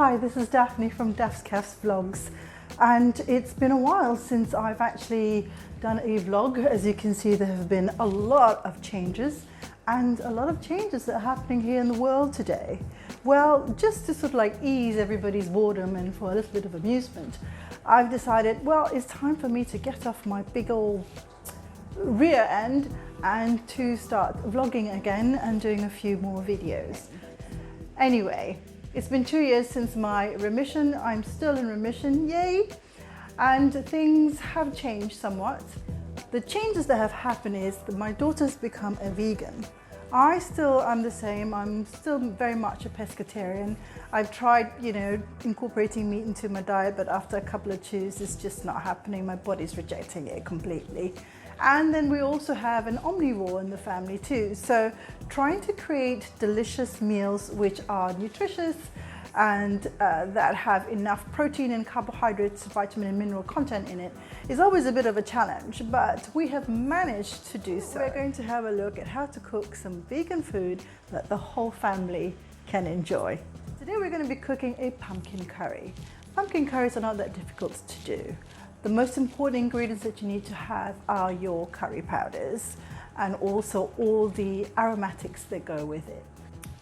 Hi, this is Daphne from Daph's Caf's Vlogs, and it's been a while since I've actually done a vlog. As you can see, there have been a lot of changes and a lot of changes that are happening here in the world today. Well, just to sort of like ease everybody's boredom and for a little bit of amusement, I've decided, well, it's time for me to get off my big old rear end and to start vlogging again and doing a few more videos. Anyway, it's been 2 years since my remission. I'm still in remission, yay! And things have changed somewhat. The changes that have happened is that my daughter's become a vegan. I still am the same. I'm still very much a pescatarian. I've tried, incorporating meat into my diet, but after a couple of chews, it's just not happening. My body's rejecting it completely. And then we also have an omnivore in the family too. So trying to create delicious meals which are nutritious and that have enough protein and carbohydrates, vitamin and mineral content in it is always a bit of a challenge, but we have managed to do so. We're going to have a look at how to cook some vegan food that the whole family can enjoy. Today we're going to be cooking a pumpkin curry. Pumpkin curries are not that difficult to do. The most important ingredients that you need to have are your curry powders and also all the aromatics that go with it.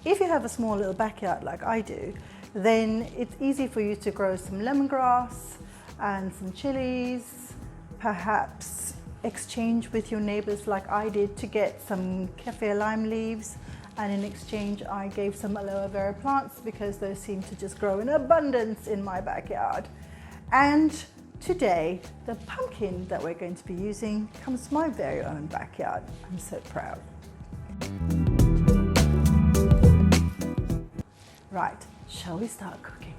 If you have a small little backyard like I do, then it's easy for you to grow some lemongrass and some chilies, perhaps exchange with your neighbors like I did to get some kaffir lime leaves, and in exchange I gave some aloe vera plants because those seem to just grow in abundance in my backyard. And today, the pumpkin that we're going to be using comes from my very own backyard. I'm so proud. Right, shall we start cooking?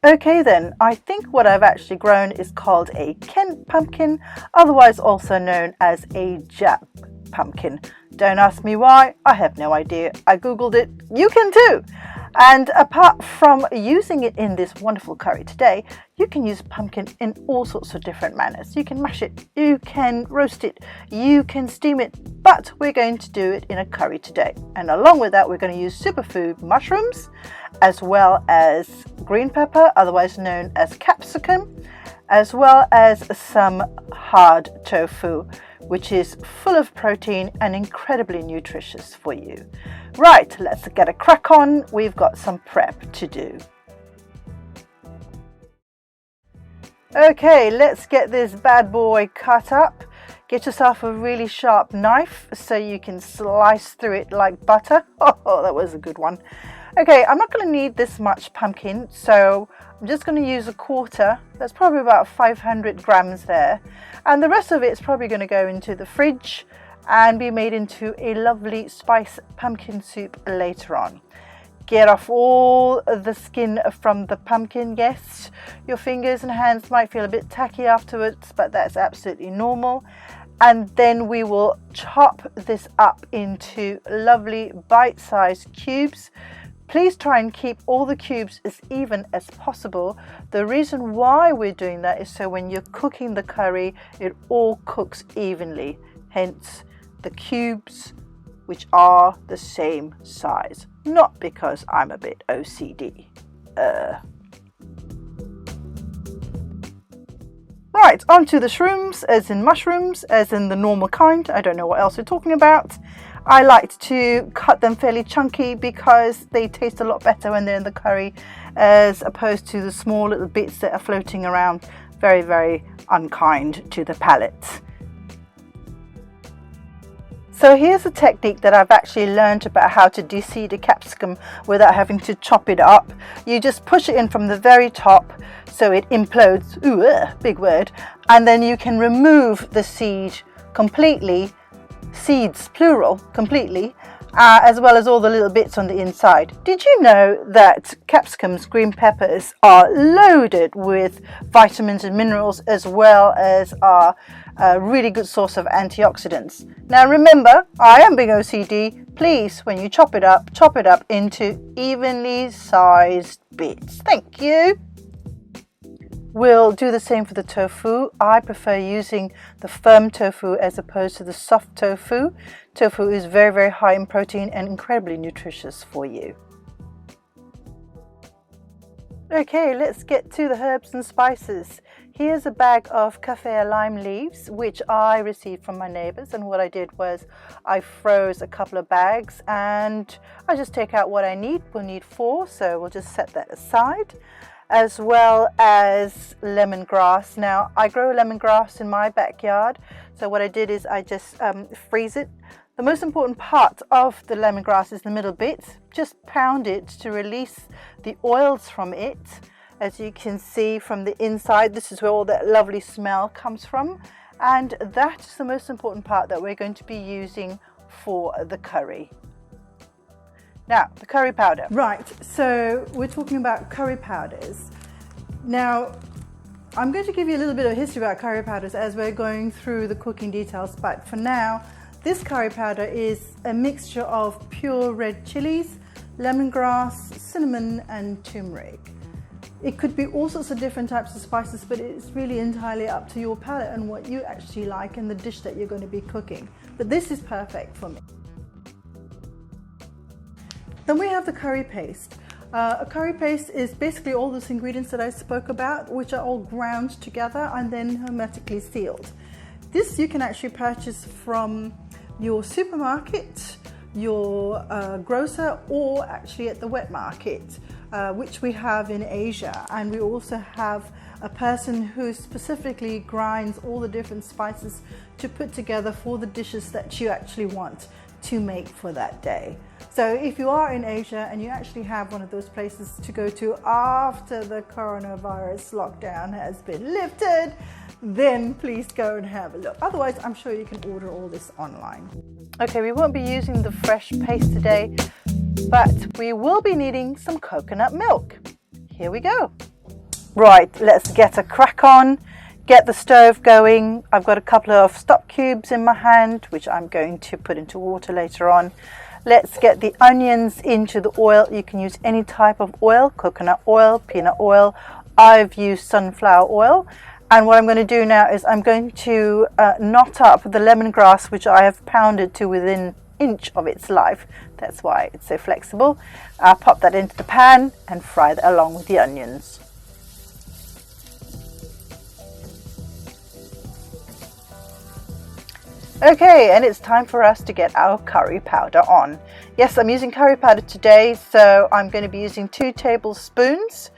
Okay then, I think what I've actually grown is called a Kent pumpkin, otherwise also known as a Jap pumpkin. Don't ask me why, I have no idea. I googled it, you can too. And apart from using it in this wonderful curry today, you can use pumpkin in all sorts of different manners. You can mash it, you can roast it, you can steam it, but we're going to do it in a curry today. And along with that, we're going to use superfood mushrooms, as well as green pepper, otherwise known as capsicum, as well as some hard tofu, which is full of protein and incredibly nutritious for you. Right, let's get a crack on. We've got some prep to do. Okay, let's get this bad boy cut up. Get yourself a really sharp knife so you can slice through it like butter. Oh, that was a good one. Okay, I'm not going to need this much pumpkin, so I'm just going to use a quarter. That's probably about 500 grams there. And the rest of it is probably going to go into the fridge and be made into a lovely spice pumpkin soup later on. Get off all the skin from the pumpkin. Yes, your fingers and hands might feel a bit tacky afterwards, but that's absolutely normal. And then we will chop this up into lovely bite-sized cubes. Please try and keep all the cubes as even as possible. The reason why we're doing that is so when you're cooking the curry, it all cooks evenly. Hence the cubes, which are the same size. Not because I'm a bit OCD. Right, onto the shrooms, as in mushrooms, as in the normal kind. I don't know what else we're talking about. I like to cut them fairly chunky because they taste a lot better when they're in the curry as opposed to the small little bits that are floating around. Very, very unkind to the palate. So here's a technique that I've actually learned about how to de-seed a capsicum without having to chop it up. You just push it in from the very top so it implodes, big word, and then you can remove the seed completely, seeds plural, completely, as well as all the little bits on the inside. Did you know that capsicums, green peppers, are loaded with vitamins and minerals as well as are a really good source of antioxidants? Now remember, I am big OCD. Please, when you chop it up into evenly sized bits. Thank you. We'll do the same for the tofu. I prefer using the firm tofu as opposed to the soft tofu. Tofu is very, very high in protein and incredibly nutritious for you. Okay, let's get to the herbs and spices. Here's a bag of kaffir lime leaves, which I received from my neighbors, and what I did was I froze a couple of bags and I just take out what I need. We'll need 4, so we'll just set that aside, as well as lemongrass. Now, I grow lemongrass in my backyard, so what I did is I just freeze it. The most important part of the lemongrass is the middle bit. Just pound it to release the oils from it. As you can see from the inside, this is where all that lovely smell comes from. And that is the most important part that we're going to be using for the curry. Now, the curry powder. Right, so we're talking about curry powders. Now, I'm going to give you a little bit of history about curry powders as we're going through the cooking details, but for now, this curry powder is a mixture of pure red chilies, lemongrass, cinnamon and turmeric. It could be all sorts of different types of spices, but it's really entirely up to your palate and what you actually like in the dish that you're going to be cooking. But this is perfect for me. Then we have the curry paste. A curry paste is basically all those ingredients that I spoke about, which are all ground together and then hermetically sealed. This you can actually purchase from your supermarket, your grocer, or actually at the wet market, which we have in Asia. And we also have a person who specifically grinds all the different spices to put together for the dishes that you actually want to make for that day. So if you are in Asia and you actually have one of those places to go to after the coronavirus lockdown has been lifted, then please go and have a look. Otherwise, I'm sure you can order all this online. Okay, we won't be using the fresh paste today, but we will be needing some coconut milk. Here we go. Right, let's get a crack on, get the stove going. I've got a couple of stock cubes in my hand, which I'm going to put into water later on. Let's get the onions into the oil. You can use any type of oil, coconut oil, peanut oil. I've used sunflower oil. And what I'm going to do now is I'm going to knot up the lemongrass, which I have pounded to within an inch of its life. That's why it's so flexible. I'll pop that into the pan and fry that along with the onions. Okay, and it's time for us to get our curry powder on. Yes, I'm using curry powder today, so I'm going to be using 2 tablespoons.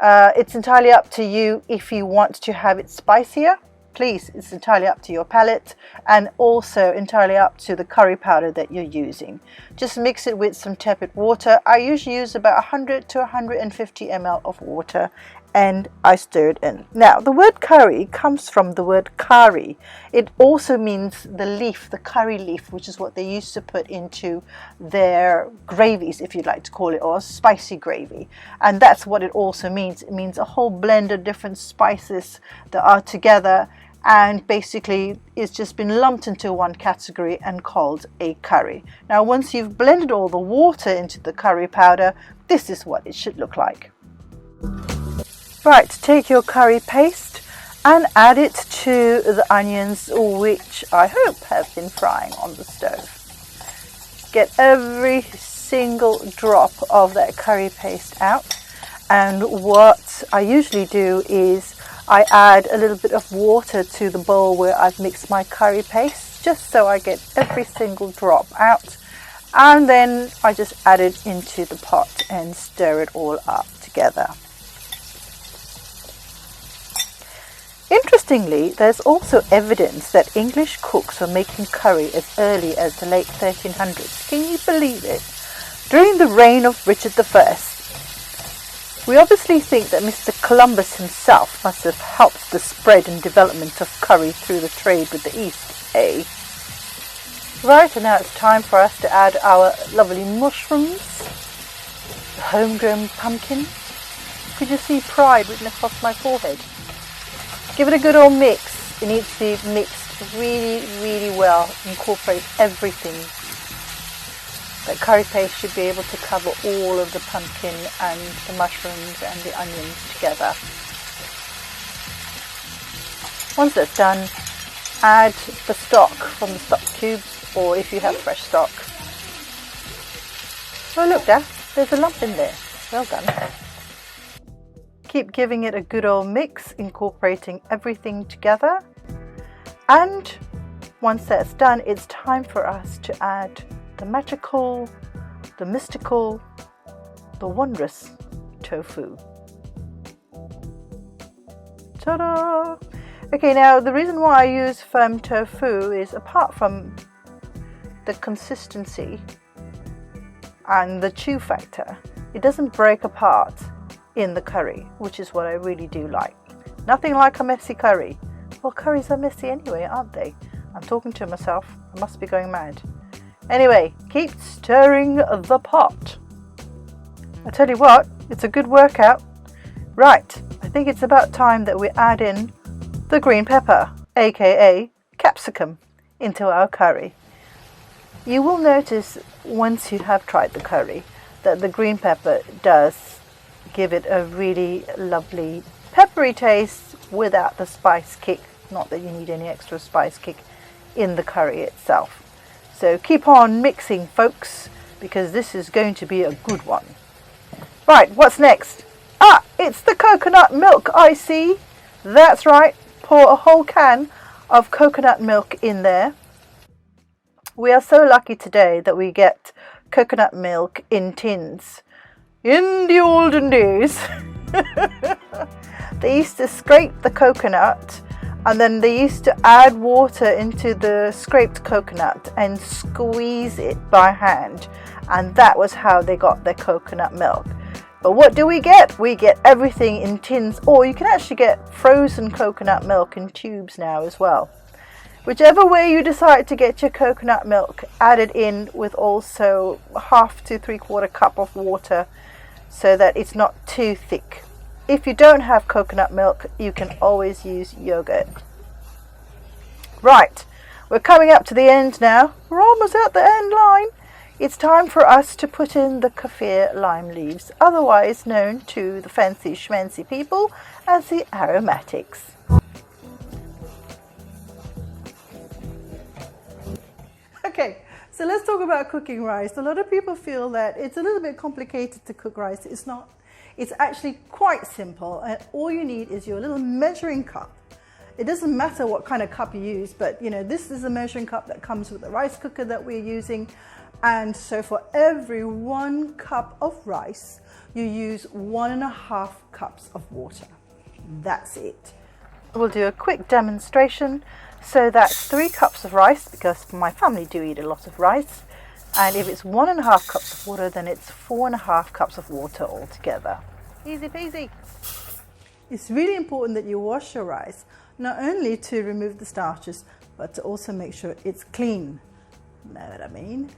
It's entirely up to you if you want to have it spicier. Please, it's entirely up to your palate, and also entirely up to the curry powder that you're using. Just mix it with some tepid water. I usually use about 100 to 150 ml of water, and I stir it in. Now, the word curry comes from the word kari. It also means the leaf, the curry leaf, which is what they used to put into their gravies, if you'd like to call it, or spicy gravy. And that's what it also means. It means a whole blend of different spices that are together, and basically it's just been lumped into one category and called a curry. Now, once you've blended all the water into the curry powder, this is what it should look like. Right, take your curry paste and add it to the onions, which I hope have been frying on the stove. Get every single drop of that curry paste out, and what I usually do is I add a little bit of water to the bowl where I've mixed my curry paste, just so I get every single drop out, and then I just add it into the pot and stir it all up together. Interestingly, there's also evidence that English cooks were making curry as early as the late 1300s. Can you believe it? During the reign of Richard I. We obviously think that Mr. Columbus himself must have helped the spread and development of curry through the trade with the East, eh? Right, and now it's time for us to add our lovely mushrooms, the homegrown pumpkin. Could you see pride written across my forehead? Give it a good old mix. It needs to be mixed really, really well. Incorporate everything. That curry paste should be able to cover all of the pumpkin and the mushrooms and the onions together. Once that's done, add the stock from the stock cubes, or if you have fresh stock. Oh look, Daph, there's a lump in there. Well done. Keep giving it a good old mix, incorporating everything together. And once that's done, it's time for us to add the magical, the mystical, the wondrous tofu. Ta-da! Okay, now the reason why I use firm tofu is, apart from the consistency and the chew factor, it doesn't break apart in the curry, which is what I really do like. Nothing like a messy curry. Well, curries are messy anyway, aren't they? I'm talking to myself. I must be going mad. Anyway, keep stirring the pot. I tell you what, it's a good workout. Right, I think it's about time that we add in the green pepper, aka capsicum, into our curry. You will notice once you have tried the curry that the green pepper does give it a really lovely peppery taste without the spice kick. Not that you need any extra spice kick in the curry itself. So keep on mixing, folks, because this is going to be a good one. Right, what's next? Ah, it's the coconut milk, I see. That's right, pour a whole can of coconut milk in there. We are so lucky today that we get coconut milk in tins. In the olden days, they used to scrape the coconut, and then they used to add water into the scraped coconut and squeeze it by hand, and that was how they got their coconut milk. But what do we get? We get everything in tins, or you can actually get frozen coconut milk in tubes now as well. Whichever way you decide to get your coconut milk, add it in with also 1/2 to 3/4 cup of water so that it's not too thick. If you don't have coconut milk, you can always use yogurt. Right, we're coming up to the end now. We're almost at the end line. It's time for us to put in the kaffir lime leaves, otherwise known to the fancy schmancy people as the aromatics. Okay, so let's talk about cooking rice. A lot of people feel that it's a little bit complicated to cook rice. It's not. It's actually quite simple, and all you need is your little measuring cup. It doesn't matter what kind of cup you use, but you know, this is a measuring cup that comes with the rice cooker that we're using. And so for every 1 cup of rice, you use 1.5 cups of water. That's it. We'll do a quick demonstration. So that's 3 cups of rice, because my family do eat a lot of rice. And if it's 1.5 cups of water, then it's 4.5 cups of water altogether. Easy peasy. It's really important that you wash your rice, not only to remove the starches, but to also make sure it's clean. Know what I mean?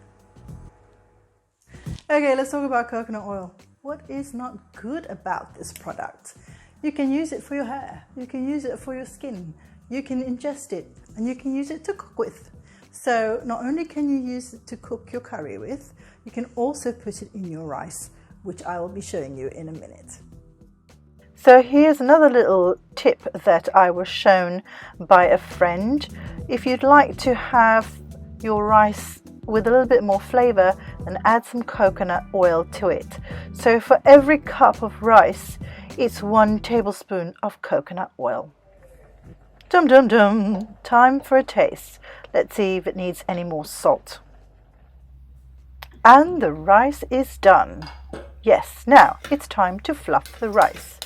Okay, let's talk about coconut oil. What is not good about this product? You can use it for your hair, you can use it for your skin, you can ingest it, and you can use it to cook with. So not only can you use it to cook your curry with, you can also put it in your rice, which I will be showing you in a minute. So here's another little tip that I was shown by a friend. If you'd like to have your rice with a little bit more flavor, then add some coconut oil to it. So for every cup of rice, it's 1 tablespoon of coconut oil. Dum dum dum, time for a taste. Let's see if it needs any more salt. And the rice is done. Yes, now it's time to fluff the rice.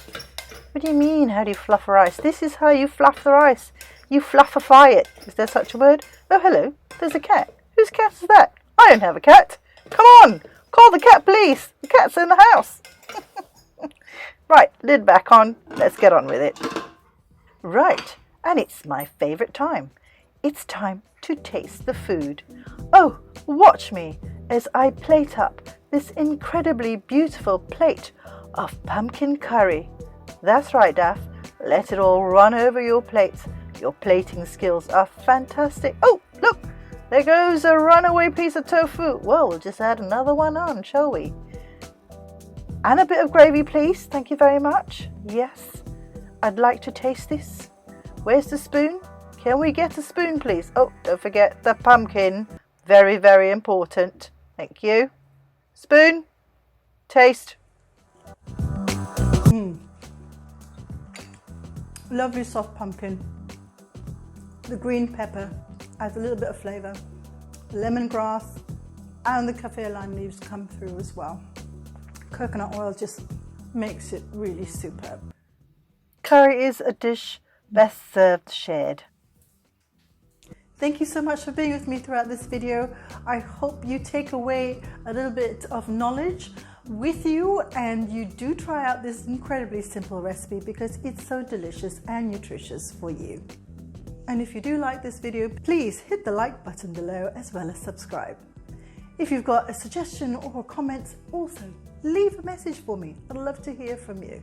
What do you mean, how do you fluff rice? This is how you fluff the rice. You fluffify it. Is there such a word? Oh, hello, there's a cat. Whose cat is that? I don't have a cat. Come on, call the cat police. The cat's in the house. Right, lid back on. Let's get on with it. Right, and it's my favourite time. It's time to taste the food. Oh, watch me as I plate up this incredibly beautiful plate of pumpkin curry. That's right, Daph. Let it all run over your plate. Your plating skills are fantastic. Oh, look, there goes a runaway piece of tofu. Well, we'll just add another one on, shall we? And a bit of gravy, please. Thank you very much. Yes, I'd like to taste this. Where's the spoon? Can we get a spoon, please? Oh, don't forget the pumpkin. Very, very important. Thank you. Spoon. Taste. Lovely soft pumpkin. The green pepper adds a little bit of flavour. Lemongrass and the kaffir lime leaves come through as well. Coconut oil just makes it really superb. Curry is a dish best served shared. Thank you so much for being with me throughout this video. I hope you take away a little bit of knowledge with you and you do try out this incredibly simple recipe because it's so delicious and nutritious for you. And if you do like this video, please hit the like button below as well as subscribe. If you've got a suggestion or comments, also leave a message for me. I'd love to hear from you.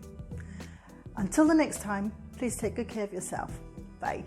Until the next time, please take good care of yourself. Bye.